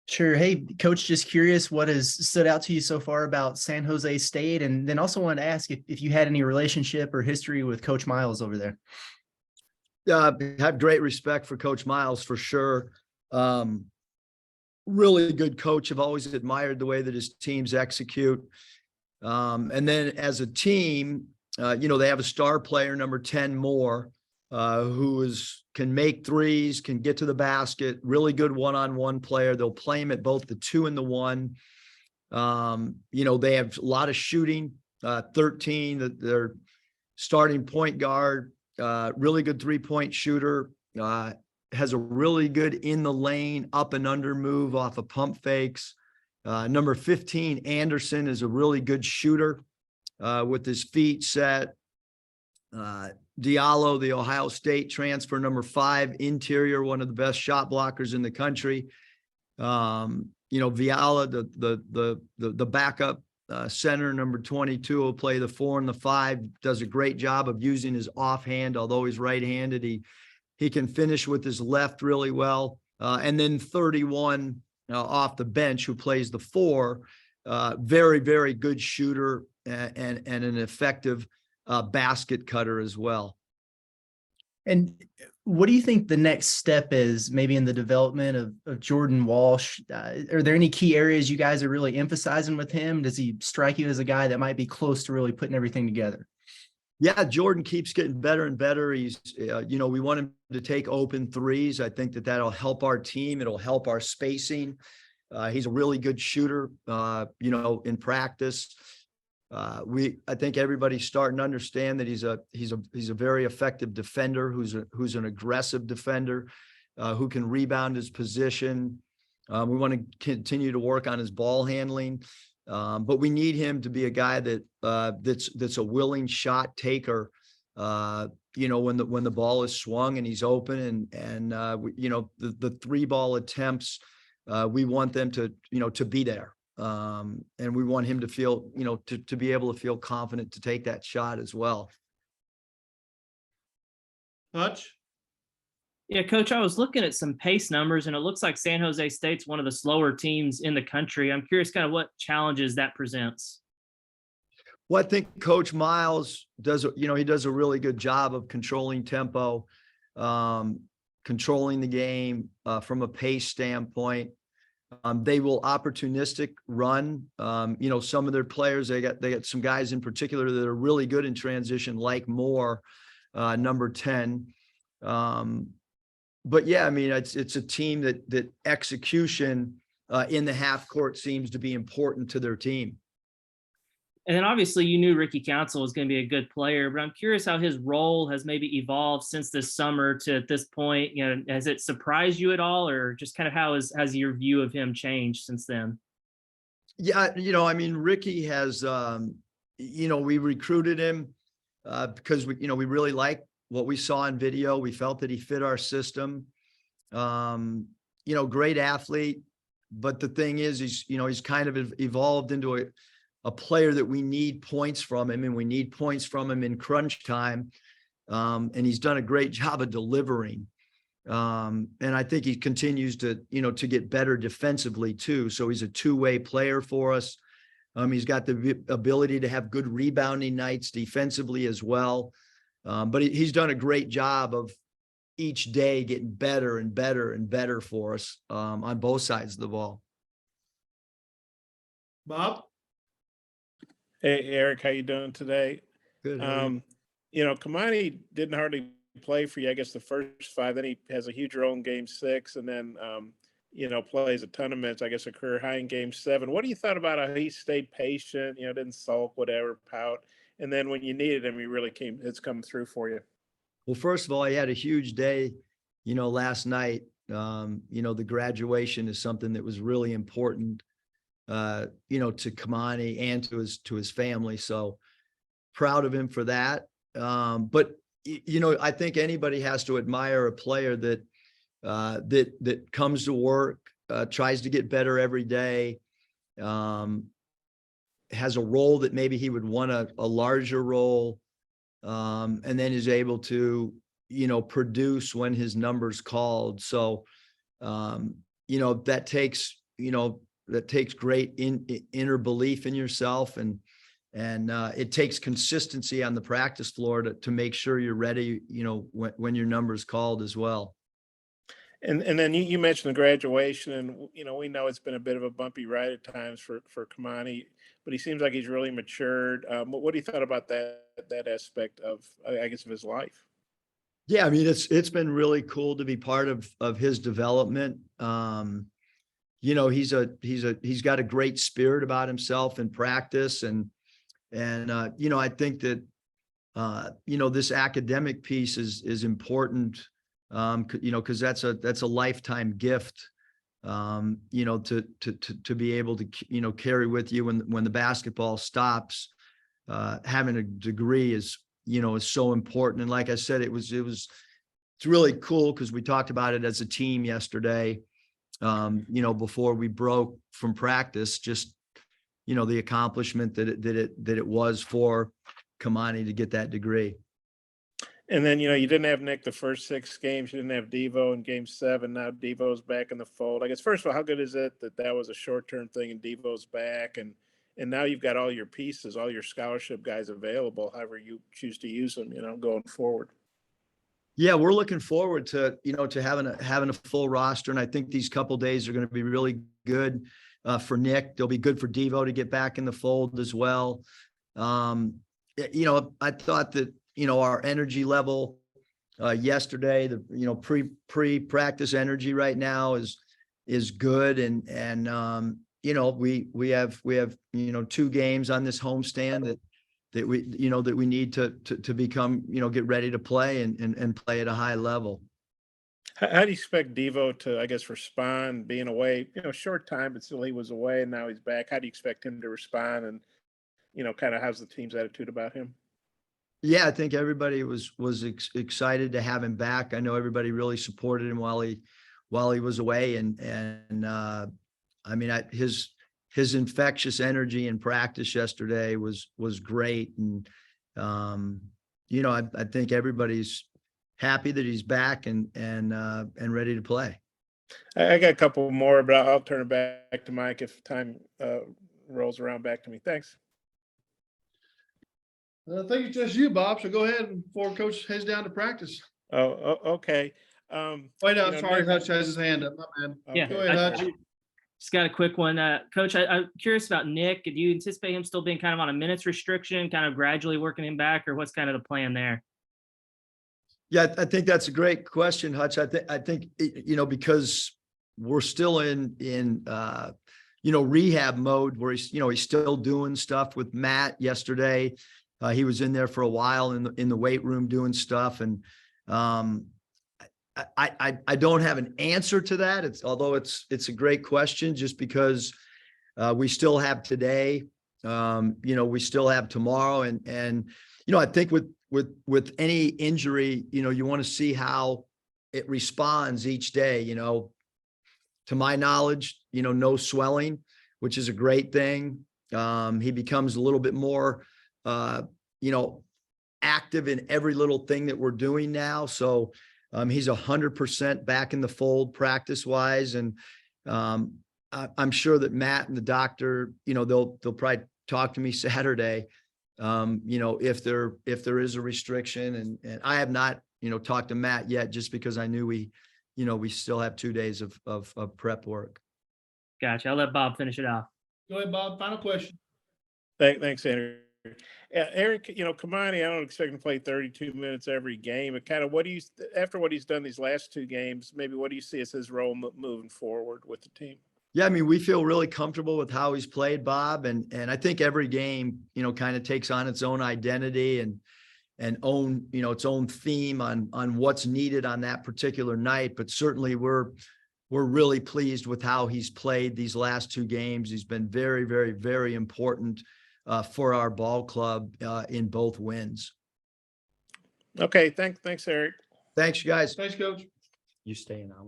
Sure. Hey, Coach, just curious what has stood out to you so far about San Jose State? And then also wanted to ask if you had any relationship or history with Coach Miles over there. Have great respect for Coach Miles for sure. Um, Really good coach. I've always admired the way that his teams execute. And then as a team, they have a star player, number 10 Moore, can make threes, can get to the basket, really good one-on-one player. They'll play him at both the 2 and the 1. They have a lot of shooting, 13, that their starting point guard, really good 3-point shooter, has a really good in the lane up and under move off of pump fakes. Number 15, Anderson, is a really good shooter with his feet set. Diallo, the Ohio State transfer, number 5, interior, one of the best shot blockers in the country. Viala, the backup center, number 22, will play the 4 and the 5. Does a great job of using his offhand, although he's right-handed. He can finish with his left really well. And then 31 off the bench, who plays the 4, very, very good shooter and an effective basket cutter as well. And what do you think the next step is, maybe in the development of Jordan Walsh? Are there any key areas you guys are really emphasizing with him? Does he strike you as a guy that might be close to really putting everything together? Yeah, Jordan keeps getting better and better. He's, we want him to take open threes. I think that'll help our team. It'll help our spacing. He's a really good shooter, in practice. I think everybody's starting to understand that he's a very effective defender, who's an aggressive defender, who can rebound his position. We want to continue to work on his ball handling. But we need him to be a guy that's a willing shot taker. When the ball is swung and he's open, and the 3-ball attempts, we want them to be there. And we want him to feel, to be able to feel confident to take that shot as well. Hutch? Yeah, Coach, I was looking at some pace numbers, and it looks like San Jose State's one of the slower teams in the country. I'm curious kind of what challenges that presents. Well, I think Coach Miles does a really good job of controlling tempo, controlling the game from a pace standpoint. They will opportunistic run. Some of their players, they got some guys in particular that are really good in transition, like Moore, number 10. But yeah, I mean, it's a team that execution in the half court seems to be important to their team. And then obviously you knew Ricky Council was going to be a good player, but I'm curious how his role has maybe evolved since this summer to at this point. Has it surprised you at all, or just kind of how has your view of him changed since then? Yeah, Ricky has, we recruited him because we really like what we saw in video. We felt that he fit our system. Great athlete, but the thing is, he's kind of evolved into a player that we need points from him, and we need points from him in crunch time. And he's done a great job of delivering. And I think he continues to get better defensively too. So he's a two-way player for us. He's got the ability to have good rebounding nights defensively as well. But he's done a great job of each day getting better and better and better for us on both sides of the ball. Bob? Hey, Eric, how you doing today? Good. Kamani didn't hardly play for you, I guess, the first 5. Then he has a huge role in game 6, and then, plays a ton of minutes, I guess, a career high in game 7. What do you thought about how he stayed patient, didn't sulk, whatever, pout? And then when you needed him, it's come through for you. Well, first of all, he had a huge day, last night. The graduation is something that was really important, to Kamani and to his family. So proud of him for that. But I think anybody has to admire a player that comes to work, tries to get better every day, has a role that maybe he would want a larger role, and then is able to, produce when his number's called. So, that takes, that takes great inner belief in yourself, and it takes consistency on the practice floor to make sure you're ready, when your number is called as well. And then you mentioned the graduation, and we know it's been a bit of a bumpy ride at times for Kamani, but he seems like he's really matured. What do you thought about that aspect of, I guess, of his life? Yeah, I mean, it's been really cool to be part of his development. He's got a great spirit about himself in practice, and I think that this academic piece is important, because that's a lifetime gift, to be able to carry with you when the basketball stops. Having a degree is so important. And like I said, it's really cool because we talked about it as a team yesterday, before we broke from practice, just, the accomplishment that it was for Kamani to get that degree. And then, you didn't have Nick the first 6 games. You didn't have Devo in game 7. Now Devo's back in the fold. I guess, first of all, how good is it that was a short-term thing and Devo's back? And now you've got all your pieces, all your scholarship guys available, however you choose to use them, going forward. Yeah, we're looking forward to, to having a full roster. And I think these couple days are going to be really good for Nick. They'll be good for Devo to get back in the fold as well. I thought that, our energy level yesterday, the pre-practice energy right now is good. And we have 2 games on this homestand that we need to become, get ready to play and play at a high level. How do you expect Devo to, I guess, respond being away, short time, but still he was away and now he's back? How do you expect him to respond? And, kind of how's the team's attitude about him? Yeah, I think everybody was excited to have him back. I know everybody really supported him while he was away. And I mean, his infectious energy in practice yesterday was great. And, I think everybody's happy that he's back and ready to play. I got a couple more, but I'll turn it back to Mike if time rolls around back to me. Thanks. I think it's just you, Bob. So go ahead before Coach heads down to practice. Okay. Wait, no, I'm sorry. Hutch has his hand up. My man. Yeah, Go ahead, Hutch. Just got a quick one. Coach, I'm curious about Nick. Do you anticipate him still being kind of on a minutes restriction, kind of gradually working him back, or what's kind of the plan there? Yeah, I think that's a great question, Hutch. I think because we're still in rehab mode where he's still doing stuff with Matt yesterday. He was in there for a while in the weight room doing stuff. And I don't have an answer to that. Although it's a great question, just because we still have today, we still have tomorrow. And I think with any injury, you want to see how it responds each day. To my knowledge, no swelling, which is a great thing. He becomes a little bit more active in every little thing that we're doing now. So he's 100% back in the fold practice wise. And I'm sure that Matt and the doctor, they'll probably talk to me Saturday, if there is a restriction. And I have not, talked to Matt yet, just because I knew we still have 2 days of prep work. Gotcha. I'll let Bob finish it off. Go ahead, Bob. Final question. Thanks, Andrew. Eric, Kamani, I don't expect him to play 32 minutes every game. But kind of after what he's done these last 2 games, maybe what do you see as his role moving forward with the team? Yeah, I mean, we feel really comfortable with how he's played, Bob. And I think every game, kind of takes on its own identity and own, its own theme on what's needed on that particular night. But certainly we're really pleased with how he's played these last 2 games. He's been very, very, very important for our ball club in both wins. Okay. Thanks, Eric. Thanks, you guys. Thanks, Coach. You staying on.